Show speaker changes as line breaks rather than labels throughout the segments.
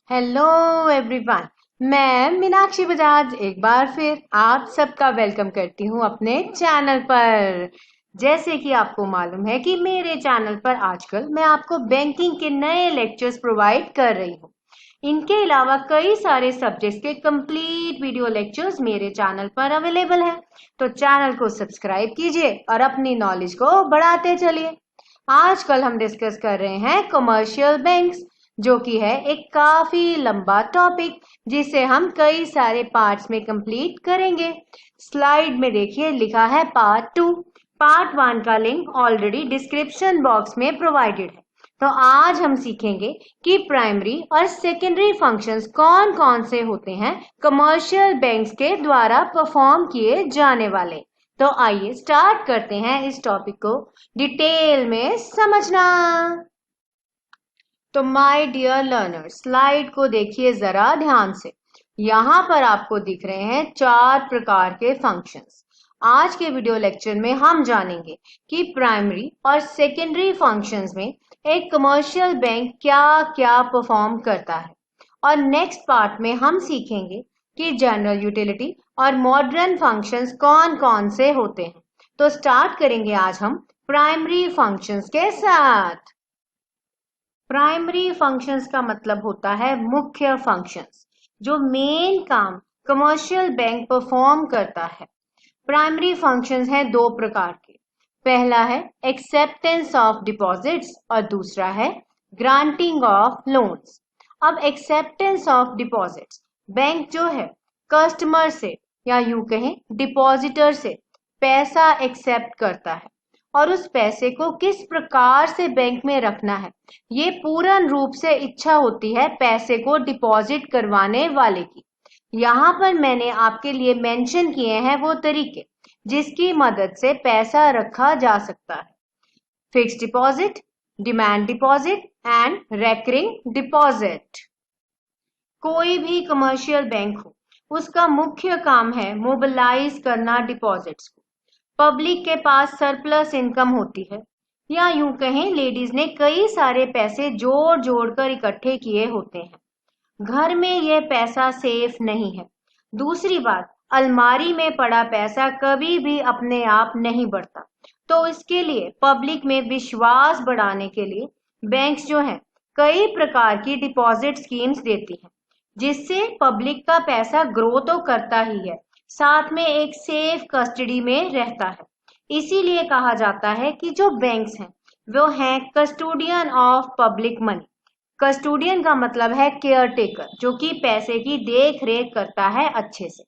Hello everyone. मैं मीनाक्षी बजाज एक बार फिर आप सबका वेलकम करती हूँ अपने चैनल पर। जैसे कि आपको मालूम है कि मेरे चैनल पर आजकल मैं आपको बैंकिंग के नए लेक्चर्स प्रोवाइड कर रही हूँ। इनके अलावा कई सारे सब्जेक्ट्स के कंप्लीट वीडियो लेक्चर्स मेरे चैनल पर अवेलेबल हैं। तो चैनल को सब्सक्राइब कीजिए और अपनी नॉलेज को बढ़ाते चलिए। आजकल हम डिस्कस कर रहे हैं कमर्शियल बैंक्स, जो कि है एक काफी लंबा टॉपिक जिसे हम कई सारे पार्ट्स में कंप्लीट करेंगे। स्लाइड में देखिए लिखा है पार्ट 2। पार्ट 1 का लिंक ऑलरेडी डिस्क्रिप्शन बॉक्स में प्रोवाइडेड है। तो आज हम सीखेंगे कि प्राइमरी और सेकेंडरी फंक्शंस कौन कौन से होते हैं कमर्शियल बैंक्स के द्वारा परफॉर्म किए जाने वाले। तो आइए स्टार्ट करते हैं इस टॉपिक को डिटेल में समझना। तो माय डियर लर्नर्स, स्लाइड को देखिए जरा ध्यान से। यहाँ पर आपको दिख रहे हैं 4 प्रकार के फंक्शंस। आज के वीडियो लेक्चर में हम जानेंगे कि प्राइमरी और सेकेंडरी फंक्शंस में एक कमर्शियल बैंक क्या क्या परफॉर्म करता है। और नेक्स्ट पार्ट में हम सीखेंगे कि जनरल यूटिलिटी और मॉडर्न फंक्शंस कौन कौन से होते हैं। तो स्टार्ट करेंगे आज हम प्राइमरी फंक्शंस के साथ। प्राइमरी फंक्शंस का मतलब होता है मुख्य फंक्शंस, जो मेन काम कमर्शियल बैंक परफॉर्म करता है। प्राइमरी फंक्शंस हैं 2 प्रकार के। पहला है एक्सेप्टेंस ऑफ डिपॉजिट्स और दूसरा है ग्रांटिंग ऑफ लोन्स। अब एक्सेप्टेंस ऑफ डिपॉजिट्स, बैंक जो है कस्टमर से या यूं कहें डिपॉजिटर से पैसा एक्सेप्ट करता है और उस पैसे को किस प्रकार से बैंक में रखना है ये पूर्ण रूप से इच्छा होती है पैसे को डिपॉजिट करवाने वाले की। यहाँ पर मैंने आपके लिए मेंशन किए हैं वो तरीके जिसकी मदद से पैसा रखा जा सकता है। Fixed deposit, demand deposit and recurring deposit. कोई भी कमर्शियल बैंक हो, उसका मुख्य काम है मोबिलाइज करना डिपॉजिट्स को। पब्लिक के पास सरप्लस इनकम होती है, या यूं कहें लेडीज ने कई सारे पैसे जोड़ जोड़ कर इकट्ठे किए होते हैं। घर में यह पैसा सेफ नहीं है। दूसरी बात, अलमारी में पड़ा पैसा कभी भी अपने आप नहीं बढ़ता। तो इसके लिए पब्लिक में विश्वास बढ़ाने के लिए बैंक्स जो हैं कई प्रकार की डिपॉजिट स्कीम्स देती हैं, जिससे पब्लिक का पैसा ग्रो तो करता ही है, साथ में एक सेफ कस्टडी में रहता है। इसीलिए कहा जाता है कि जो बैंक्स हैं वो हैं custodian of public money. Custodian का मतलब है केयर टेकर, जो कि पैसे की देख रेख करता है अच्छे से।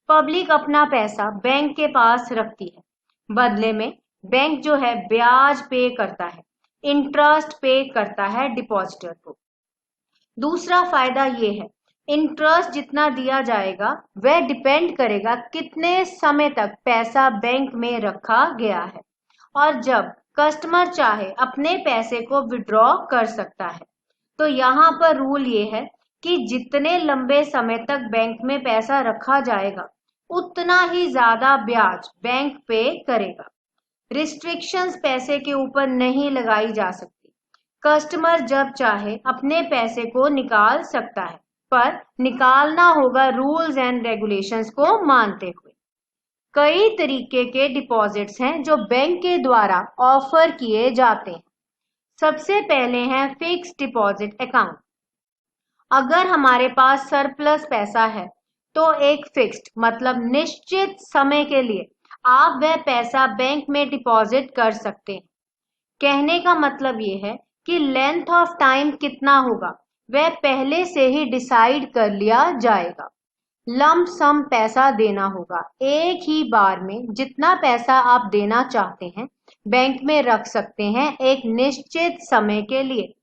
पब्लिक अपना पैसा बैंक के पास रखती है, बदले में बैंक जो है ब्याज पे करता है, इंटरेस्ट पे करता है डिपॉजिटर को। दूसरा फायदा ये है, इंटरेस्ट जितना दिया जाएगा वह डिपेंड करेगा कितने समय तक पैसा बैंक में रखा गया है, और जब कस्टमर चाहे अपने पैसे को विड्रॉ कर सकता है। तो यहाँ पर रूल ये है कि जितने लंबे समय तक बैंक में पैसा रखा जाएगा उतना ही ज्यादा ब्याज बैंक पे करेगा। रिस्ट्रिक्शंस पैसे के ऊपर नहीं लगाई जा सकती। कस्टमर जब चाहे अपने पैसे को निकाल सकता है, पर निकालना होगा रूल्स एंड रेगुलेशंस को मानते हुए। कई तरीके के डिपॉजिट्स हैं जो बैंक के द्वारा ऑफर किए जाते हैं। सबसे पहले हैं फिक्स्ड डिपॉजिट अकाउंट। अगर हमारे पास सरप्लस पैसा है तो एक फिक्स्ड मतलब निश्चित समय के लिए आप वह पैसा बैंक में डिपॉजिट कर सकते हैं। कहने का मतलब ये है कि लेंथ ऑफ टाइम कितना होगा वह पहले से ही डिसाइड कर लिया जाएगा। लंप सम पैसा देना होगा, एक ही बार में जितना पैसा आप देना चाहते हैं बैंक में रख सकते हैं एक निश्चित समय के लिए।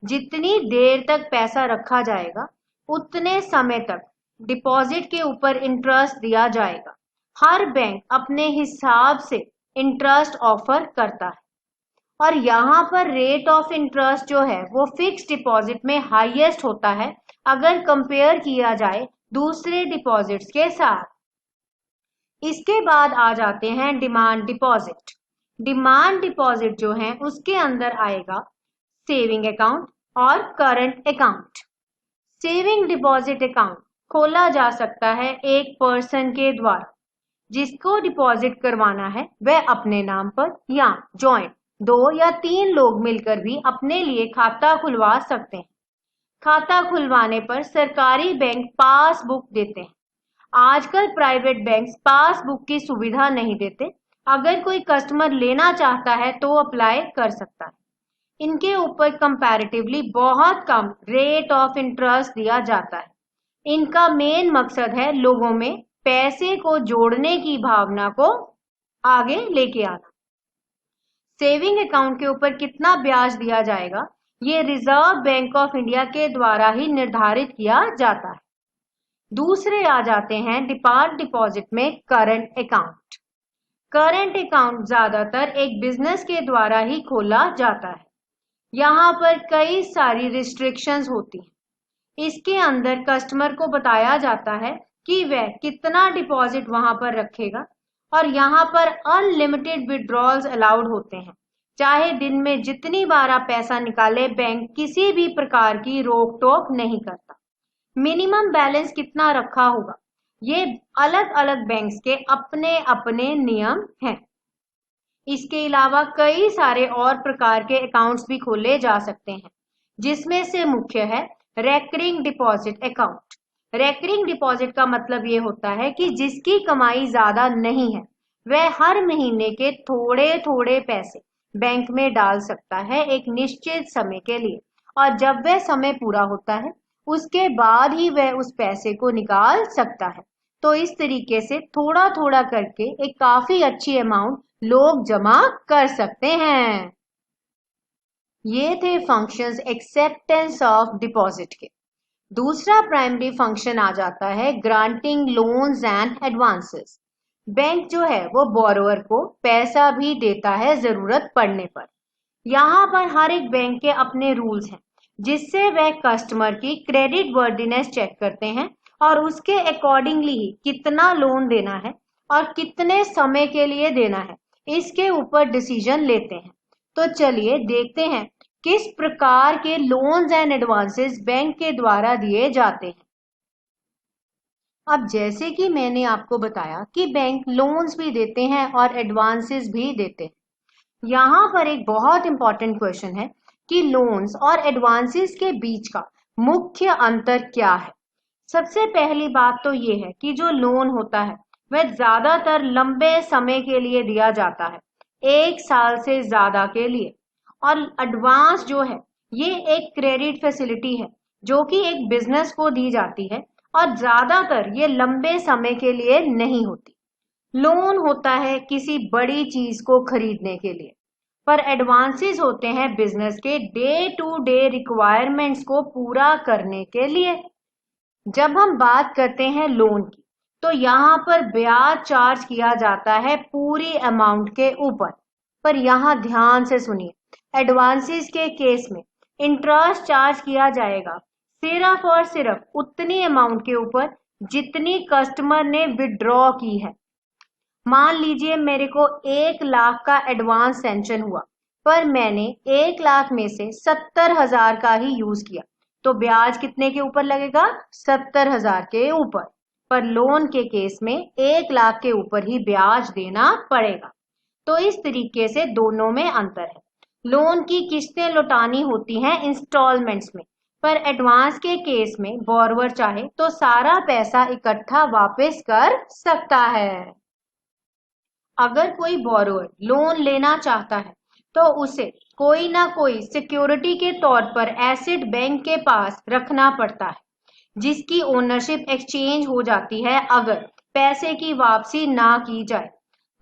जितनी देर तक पैसा रखा जाएगा उतने समय तक डिपॉजिट के ऊपर इंटरेस्ट दिया जाएगा। हर बैंक अपने हिसाब से इंटरेस्ट ऑफर करता है, और यहाँ पर रेट ऑफ इंटरेस्ट जो है वो फिक्स्ड डिपॉजिट में हाईएस्ट होता है अगर कंपेयर किया जाए दूसरे डिपॉजिट्स के साथ। इसके बाद आ जाते हैं डिमांड डिपॉजिट। डिमांड डिपॉजिट जो है उसके अंदर आएगा सेविंग अकाउंट और current account. Saving deposit account खोला जा सकता है एक पर्सन के द्वारा। जिसको डिपॉजिट करवाना है वह अपने नाम पर या जॉइंट 2 या 3 लोग मिलकर भी अपने लिए खाता खुलवा सकते हैं। खाता खुलवाने पर सरकारी बैंक पासबुक देते हैं। आजकल प्राइवेट बैंक्स पासबुक की सुविधा नहीं देते। अगर कोई कस्टमर लेना चाहता है तो अप्लाई कर सकता है। इनके ऊपर कंपैरेटिवली बहुत कम रेट ऑफ इंटरेस्ट दिया जाता है। इनका मेन मकसद है लोगों में पैसे को जोड़ने की भावना को आगे लेके आना। सेविंग अकाउंट के ऊपर कितना ब्याज दिया जाएगा, ये रिजर्व बैंक ऑफ इंडिया के द्वारा ही निर्धारित किया जाता है। दूसरे आ जाते हैं डिमांड डिपॉजिट में करंट अकाउंट। करंट अकाउंट ज्यादातर एक बिजनेस के द्वारा ही खोला जाता है। यहाँ पर कई सारी रिस्ट्रिक्शंस होती हैं। इसके अंदर कस्टमर को बताया जाता है कि वह कितना डिपॉजिट वहां पर रखेगा और यहाँ पर अनलिमिटेड विड्रॉल्स अलाउड होते हैं। चाहे दिन में जितनी बार आप पैसा निकाले, बैंक किसी भी प्रकार की रोक टोक नहीं करता। मिनिमम बैलेंस कितना रखा होगा, ये अलग अलग बैंक्स के अपने अपने नियम हैं। इसके अलावा कई सारे और प्रकार के अकाउंट्स भी खोले जा सकते हैं, जिसमें से मुख्य है recurring deposit account. Recurring deposit का मतलब ये होता है कि जिसकी कमाई ज्यादा नहीं है वह हर महीने के थोड़े थोड़े पैसे बैंक में डाल सकता है एक निश्चित समय के लिए, और जब वह समय पूरा होता है उसके बाद ही वह उस पैसे को निकाल सकता है। तो इस तरीके से थोड़ा थोड़ा करके एक काफी अच्छी अमाउंट लोग जमा कर सकते हैं। ये थे फंक्शंस एक्सेप्टेंस ऑफ डिपॉजिट के। दूसरा प्राइमरी फंक्शन आ जाता है granting loans and advances. Bank जो है वो बोरोवर को पैसा भी देता है जरूरत पड़ने पर। यहाँ पर हर एक बैंक के अपने रूल्स हैं, जिससे वह कस्टमर की क्रेडिट वर्दीनेस चेक करते हैं और उसके अकॉर्डिंगली ही कितना लोन देना है और कितने समय के लिए देना है, इसके ऊपर डिसीजन लेते हैं। तो चलिए देखते हैं किस प्रकार के लोन्स एंड एडवांसेस बैंक के द्वारा दिए जाते हैं। अब जैसे कि मैंने आपको बताया कि बैंक लोन्स भी देते हैं और एडवांसेस भी देते हैं। यहाँ पर एक बहुत इंपॉर्टेंट क्वेश्चन है कि लोन्स और एडवांसेस के बीच का मुख्य अंतर क्या है। सबसे पहली बात तो ये है कि जो लोन होता है वह ज्यादातर लंबे समय के लिए दिया जाता है, 1 साल से ज्यादा के लिए। और एडवांस जो है ये एक क्रेडिट फैसिलिटी है जो कि एक बिजनेस को दी जाती है और ज्यादातर ये लंबे समय के लिए नहीं होती। लोन होता है किसी बड़ी चीज को खरीदने के लिए, पर एडवांसेस होते हैं बिजनेस के डे टू डे रिक्वायरमेंट्स को पूरा करने के लिए। जब हम बात करते हैं लोन की तो यहाँ पर ब्याज चार्ज किया जाता है पूरी अमाउंट के ऊपर। पर यहाँ ध्यान से सुनिए, एडवांसेस के केस में इंटरेस्ट चार्ज किया जाएगा सिर्फ और सिर्फ उतनी अमाउंट के ऊपर जितनी कस्टमर ने विड्रॉ की है। मान लीजिए मेरे को 1 लाख का एडवांस सैंक्शन हुआ, पर मैंने 1 लाख में से 70,000 का ही यूज किया, तो ब्याज कितने के ऊपर लगेगा? 70,000 के ऊपर। पर लोन के केस में 1 लाख के ऊपर ही ब्याज देना पड़ेगा। तो इस तरीके से दोनों में अंतर है। लोन की किस्तें लौटानी होती हैं इंस्टॉलमेंट्स में, पर एडवांस के केस में बोरोवर चाहे तो सारा पैसा इकट्ठा वापस कर सकता है। अगर कोई बोरोवर लोन लेना चाहता है तो उसे कोई ना कोई सिक्योरिटी के तौर पर एसेट बैंक के पास रखना पड़ता है, जिसकी ओनरशिप एक्सचेंज हो जाती है अगर पैसे की वापसी ना की जाए।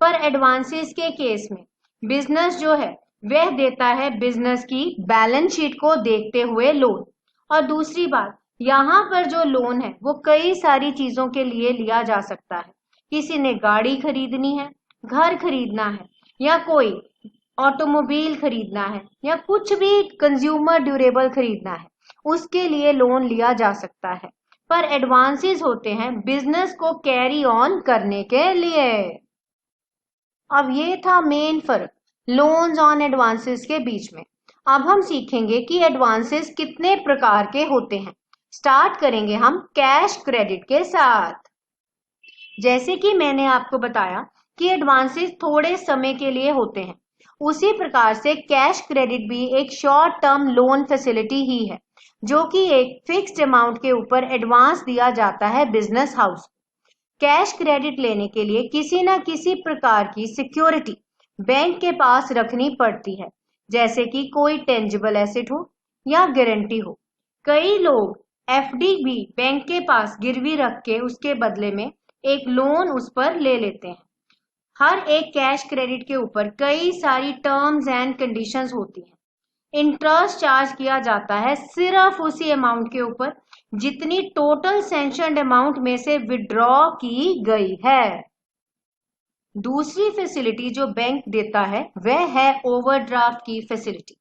पर एडवांसेस के केस में बिजनेस जो है वह देता है बिजनेस की बैलेंस शीट को देखते हुए लोन। और दूसरी बात, यहाँ पर जो लोन है वो कई सारी चीजों के लिए लिया जा सकता है। किसी ने गाड़ी खरीदनी है, घर खरीदना है, या कोई ऑटोमोबाइल खरीदना है, या कुछ भी कंज्यूमर ड्यूरेबल खरीदना है, उसके लिए लोन लिया जा सकता है। पर एडवांसेस होते हैं बिजनेस को कैरी ऑन करने के लिए। अब ये था मेन फर्क लोन्स ऑन एडवांसेस के बीच में। अब हम सीखेंगे कि एडवांसेस कितने प्रकार के होते हैं। स्टार्ट करेंगे हम कैश क्रेडिट के साथ। जैसे कि मैंने आपको बताया कि एडवांसेस थोड़े समय के लिए होते हैं, उसी प्रकार से कैश क्रेडिट भी एक शॉर्ट टर्म लोन फैसिलिटी ही है, जो कि एक फिक्स्ड अमाउंट के ऊपर एडवांस दिया जाता है बिजनेस हाउस। कैश क्रेडिट लेने के लिए किसी न किसी प्रकार की सिक्योरिटी बैंक के पास रखनी पड़ती है, जैसे कि कोई टेंजिबल एसेट हो या गारंटी हो। कई लोग एफडी भी बैंक के पास गिरवी रख के उसके बदले में एक लोन उस पर ले लेते हैं। हर एक कैश क्रेडिट के ऊपर कई सारी टर्म्स एंड कंडीशंस होती हैं। इंटरेस्ट चार्ज किया जाता है सिर्फ उसी अमाउंट के ऊपर जितनी टोटल सैंक्शनड अमाउंट में से विड्रॉ की गई है। दूसरी फैसिलिटी जो बैंक देता है वह है ओवरड्राफ्ट की फैसिलिटी।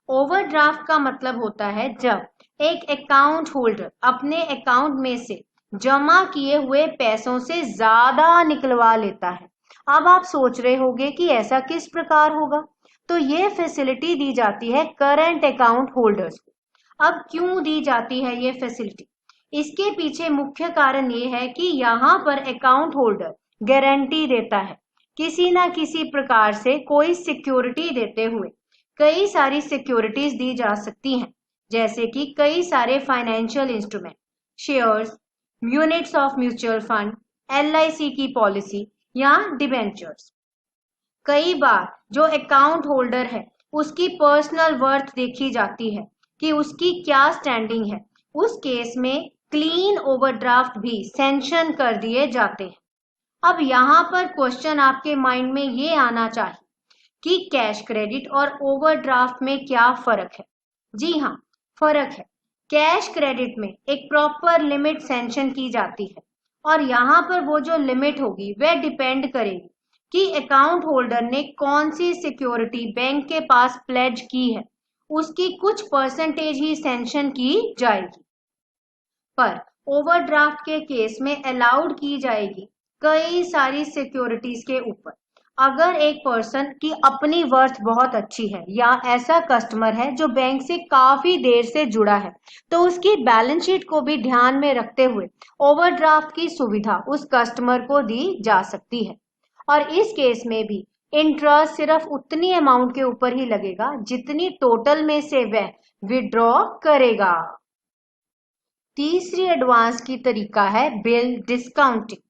ओवरड्राफ्ट का मतलब होता है जब एक अकाउंट होल्डर अपने अकाउंट में से जमा किए हुए पैसों से ज्यादा निकलवा लेता है। अब आप सोच रहे होंगे कि ऐसा किस प्रकार होगा, तो ये फैसिलिटी दी जाती है करंट अकाउंट होल्डर्स को। अब क्यों दी जाती है ये फैसिलिटी? इसके पीछे मुख्य कारण ये है कि यहाँ पर अकाउंट होल्डर गारंटी देता है, किसी ना किसी प्रकार से कोई सिक्योरिटी देते हुए। कई सारी सिक्योरिटीज दी जा सकती हैं, जैसे कि कई सारे financial instrument, shares, units of mutual fund, LIC की पॉलिसी या डिबेंचर्स। कई बार जो अकाउंट होल्डर है उसकी पर्सनल वर्थ देखी जाती है कि उसकी क्या स्टैंडिंग है। उस केस में क्लीन ओवरड्राफ्ट भी सैंक्शन कर दिए जाते हैं। अब यहाँ पर क्वेश्चन आपके माइंड में ये आना चाहिए कि कैश क्रेडिट और ओवरड्राफ्ट में क्या फर्क है? जी हाँ, फर्क है। कैश क्रेडिट में एक प्रॉपर लिमिट सैंक्शन की जाती है और यहाँ पर वो जो लिमिट होगी वह डिपेंड करेगी कि अकाउंट होल्डर ने कौन सी सिक्योरिटी बैंक के पास प्लेज की है, उसकी कुछ परसेंटेज ही सैंक्शन की जाएगी। पर ओवरड्राफ्ट के केस में अलाउड की जाएगी कई सारी सिक्योरिटीज के ऊपर। अगर एक पर्सन की अपनी वर्थ बहुत अच्छी है या ऐसा कस्टमर है जो बैंक से काफी देर से जुड़ा है, तो उसकी बैलेंस शीट को भी ध्यान में रखते हुए ओवरड्राफ्ट की सुविधा उस कस्टमर को दी जा सकती है। और इस केस में भी इंटरेस्ट सिर्फ उतनी अमाउंट के ऊपर ही लगेगा जितनी टोटल में से वह विड्रॉ करेगा। तीसरी एडवांस की तरीका है बिल डिस्काउंटिंग।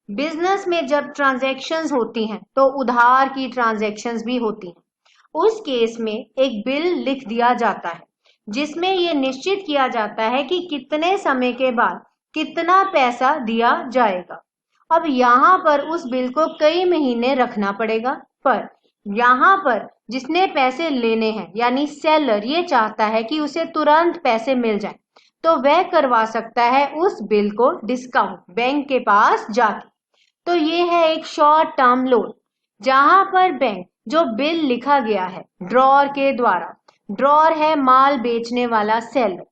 बिजनेस में जब ट्रांजैक्शंस होती हैं तो उधार की ट्रांजैक्शंस भी होती हैं। उस केस में एक बिल लिख दिया जाता है जिसमें यह निश्चित किया जाता है कि कितने समय के बाद कितना पैसा दिया जाएगा। अब यहाँ पर उस बिल को कई महीने रखना पड़ेगा, पर यहाँ पर जिसने पैसे लेने हैं यानी सेलर ये चाहता है कि उसे तुरंत पैसे मिल जाए, तो वह करवा सकता है उस बिल को डिस्काउंट बैंक के पास जाके। तो ये है एक शॉर्ट टर्म लोन, जहां पर बैंक जो बिल लिखा गया है ड्रॉर के द्वारा, ड्रॉर है माल बेचने वाला सेलर,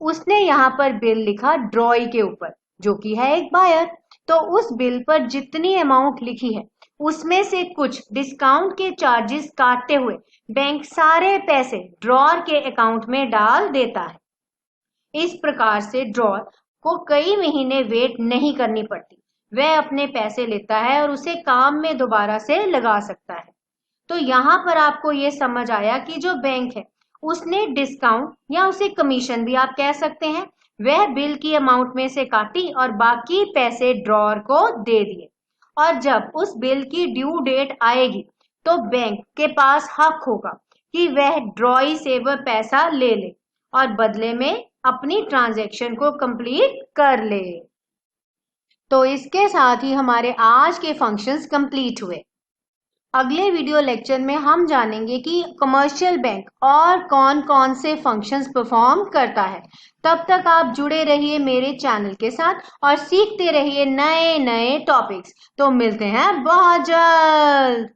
उसने यहाँ पर बिल लिखा ड्रॉई के ऊपर जो कि है एक बायर। तो उस बिल पर जितनी अमाउंट लिखी है उसमें से कुछ डिस्काउंट के चार्जेस काटते हुए बैंक सारे पैसे ड्रॉर के अकाउंट में डाल देता है। इस प्रकार से ड्रॉर को कई महीने वेट नहीं करनी पड़ती, वह अपने पैसे लेता है और उसे काम में दोबारा से लगा सकता है। तो यहाँ पर आपको ये समझ आया कि जो बैंक है उसने डिस्काउंट या उसे कमीशन भी आप कह सकते हैं, वह बिल की अमाउंट में से काटी और बाकी पैसे ड्रॉर को दे दिए। और जब उस बिल की ड्यू डेट आएगी तो बैंक के पास हक होगा कि वह ड्रॉई से वह पैसा ले ले और बदले में अपनी ट्रांजैक्शन को कंप्लीट कर ले। तो इसके साथ ही हमारे आज के फंक्शंस कंप्लीट हुए। अगले वीडियो लेक्चर में हम जानेंगे कि कमर्शियल बैंक और कौन कौन से फंक्शंस परफॉर्म करता है। तब तक आप जुड़े रहिए मेरे चैनल के साथ और सीखते रहिए नए नए टॉपिक्स। तो मिलते हैं बहुत जल्द।